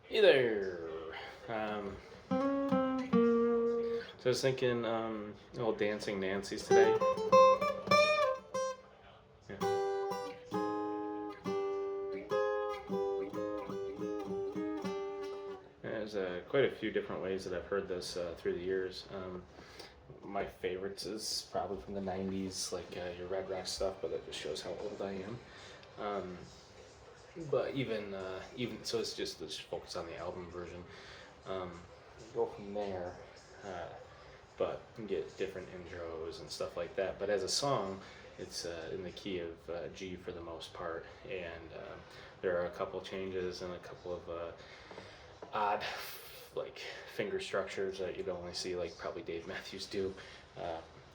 Hey there. Um, so I was thinking, a little dancing Nancies today. Yeah. There's quite a few different ways that I've heard this through the years. My favorites is probably from the '90s, like your Red Rock stuff, but that just shows how old I am. Um, but even so, it's just focus on the album version. Um, go from there. Uh, but you can get different intros and stuff like that. But as a song, it's in the key of G for the most part, and there are a couple changes and a couple of odd like finger structures that you'd only see like probably Dave Matthews do.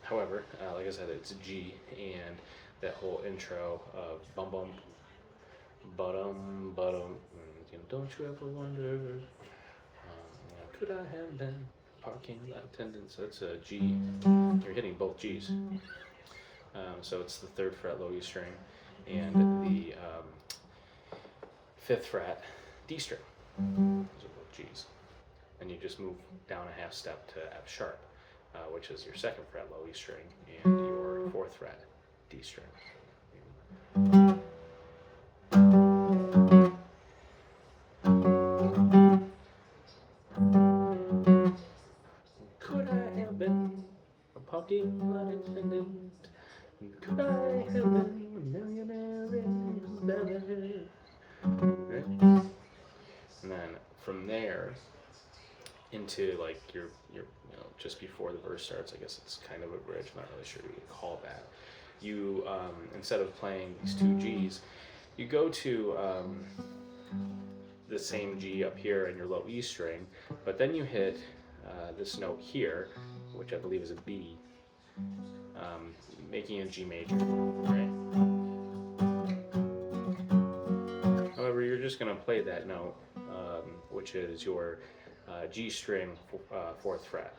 However, like I said, it's a G, and that whole intro of bum bum bottom, don't you ever wonder, could I have been parking lot attendant? So it's a G. You're hitting both G's. So it's the third fret low E string and the fifth fret D string. Those are both G's. And you just move down a half step to F sharp, which is your second fret low E string and your fourth fret D string. Could I have been a parking lot attendant? Could I have been a millionaire in Beverly? Right? And then from there into like your just before the verse starts, I guess it's kind of a bridge. I'm not really sure what you would call that. You instead of playing these two G's, you go to the same G up here in your low E string, but then you hit this note here, which I believe is a B, making a G major, right? However, you're just going to play that note, which is your G string fourth fret.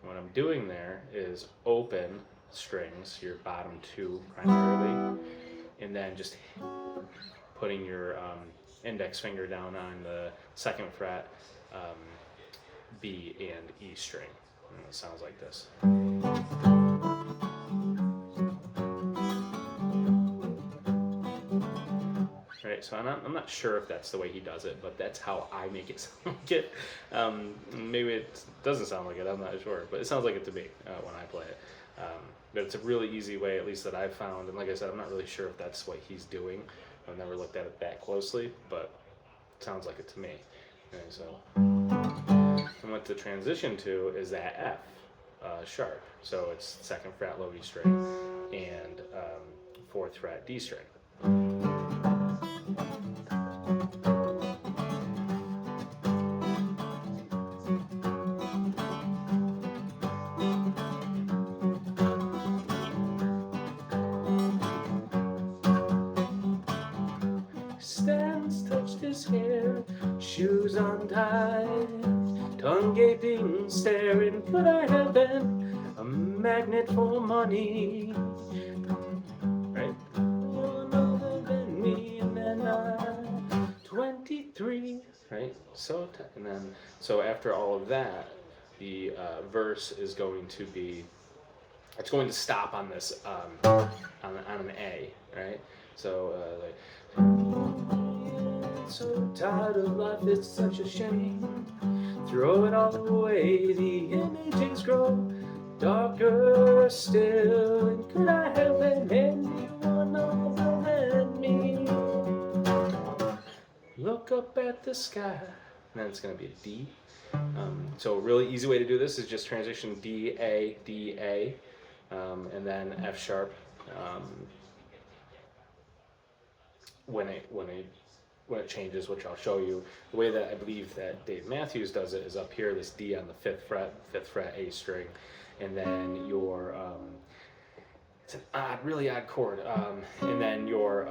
What I'm doing there is open strings, your bottom two primarily, and then just putting your index finger down on the second fret, B and E string. And it sounds like this. Right, so I'm not sure if that's the way he does it, but that's how I make it sound like it. Maybe it doesn't sound like it, I'm not sure, but it sounds like it to me when I play it. But it's a really easy way, at least that I've found, and like I said, I'm not really sure if that's what he's doing. I've never looked at it that closely, but it sounds like it to me. Okay, so, and what to transition to is that F sharp. So it's second fret low E string and fourth fret D string. Stands touched his hair, shoes untied, tongue gaping, staring. Could I have been a magnet for money? Right? One other than me, and then 23. Right? So, and then, so after all of that, the verse is going to be, it's going to stop on this, on an A, right? So, like, so tired of life, it's such a shame. Throw it all away, the images grow darker still. And could I have been anyone other than me? Look up at the sky. And then it's going to be a D. So a really easy way to do this is just transition D, A, D, A, and then F sharp. When it changes, which I'll show you. The way that I believe that Dave Matthews does it is up here, this D on the fifth fret A string, and then your it's an really odd chord, and then your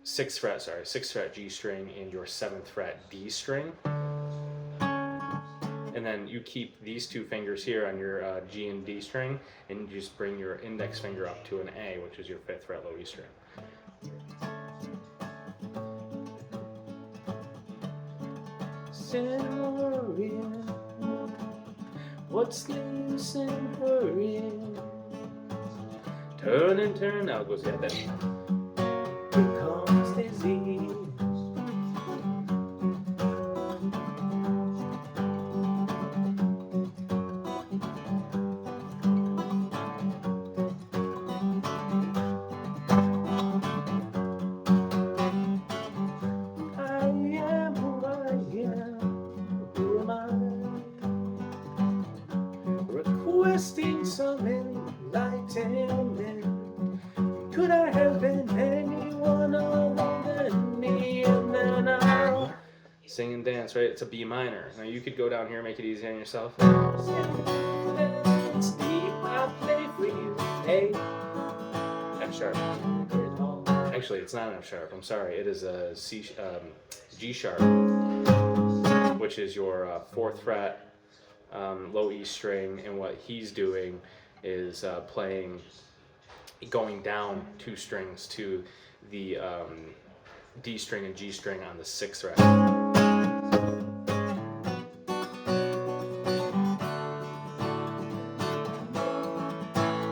sixth fret G string and your seventh fret D string, and then you keep these two fingers here on your G and D string, and you just bring your index finger up to an A, which is your fifth fret low E string. use in worrying? What's the use in hurrying? Turn and turn. Now it goes yeah, that becomes disease. I am who I am. Who am I? Requesting some enlightenment. Could I have been anyone other than me? And then I'll sing and dance, right? It's a B minor. Now you could go down here and make it easy on yourself. It's deep, I'll play for you. A, F sharp. Actually, it's not an F sharp. I'm sorry. It is a G sharp, which is your 4th fret, low E string, and what he's doing is going down 2 strings to the D string and G string on the 6th fret.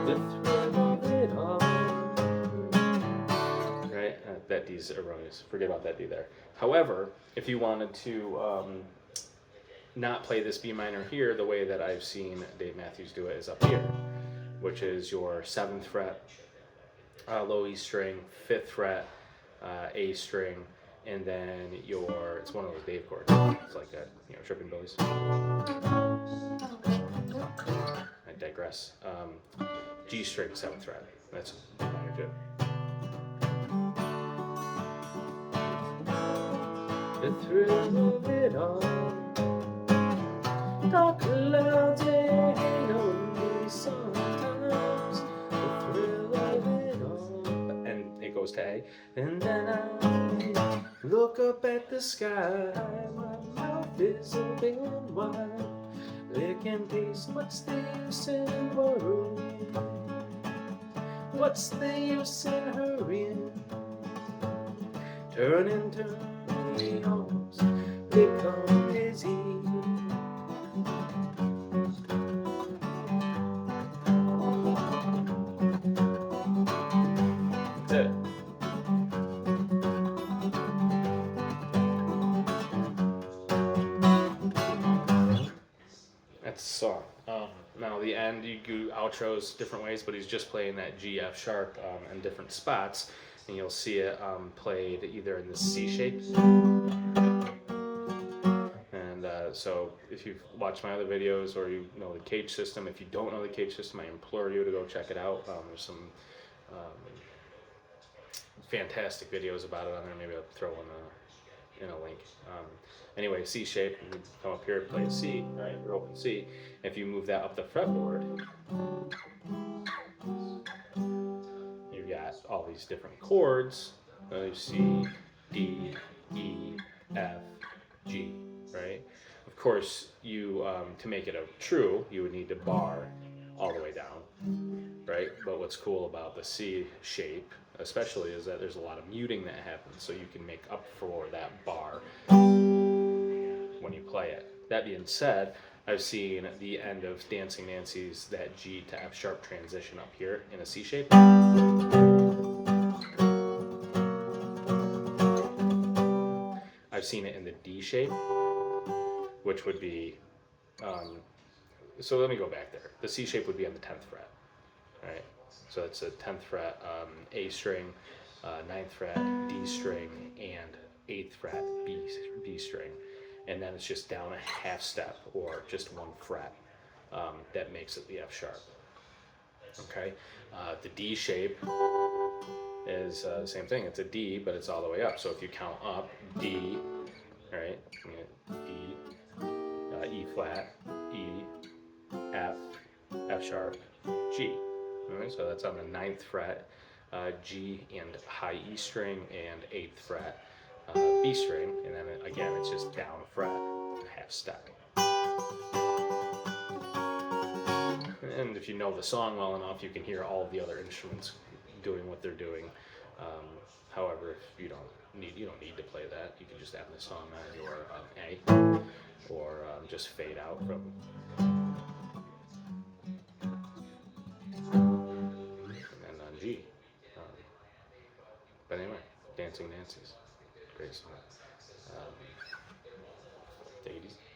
The thrill of it all. Right? That D's erroneous. Forget about that D there. However, if you wanted to not play this B minor here, the way that I've seen Dave Matthews do it is up here, which is your 7th fret, low E string, 5th fret, A string, and then it's one of those Dave chords. It's like that, Tripping Billies. I digress. G string, 7th fret. That's B minor too. The thrill of it all. Dark clouds hang over me sometimes. The thrill of it all. And it goes to A. And then I look up at the sky. My mouth is open wide. Lick and taste. What's the use in worrying? What's the use in hurrying? Turn and turn. We almost become dizzy. That's it. That's the song. Now the end, you do outros different ways, but he's just playing that G, F sharp in different spots. And you'll see it played either in the C shape. And so if you've watched my other videos or you know the cage system, if you don't know the cage system, I implore you to go check it out. There's some fantastic videos about it on there. Maybe I'll throw one in a link. Anyway, C shape, and you come up here and play a C, right? Your open C. If you move that up the fretboard, got all these different chords. C, D, E, F, G, right? Of course, you to make it a true, you would need to bar all the way down, right? But what's cool about the C shape, especially, is that there's a lot of muting that happens, so you can make up for that bar when you play it. That being said, I've seen the end of Dancing Nancies, that G to F sharp transition up here in a C shape. I've seen it in the D shape, which would be, so let me go back there. The C shape would be on the 10th fret, right? So it's a 10th fret, A string, 9th fret, D string, and 8th fret, B string. And then it's just down a half step or just 1 fret that makes it the F sharp. Okay, the D shape is the same thing. It's a D, but it's all the way up. So if you count up, D, right? D, E flat, E, F, F sharp, G. All right, so that's on the 9th fret, G and high E string, and 8th fret, B string, and then again it's just down a fret, half step. And if you know the song well enough, you can hear all of the other instruments doing what they're doing However, if you don't need to play that. You can just have the song on your A, or just fade out from, and on G. Um, but anyway, Dancing Nancies, great song. Um, take it easy.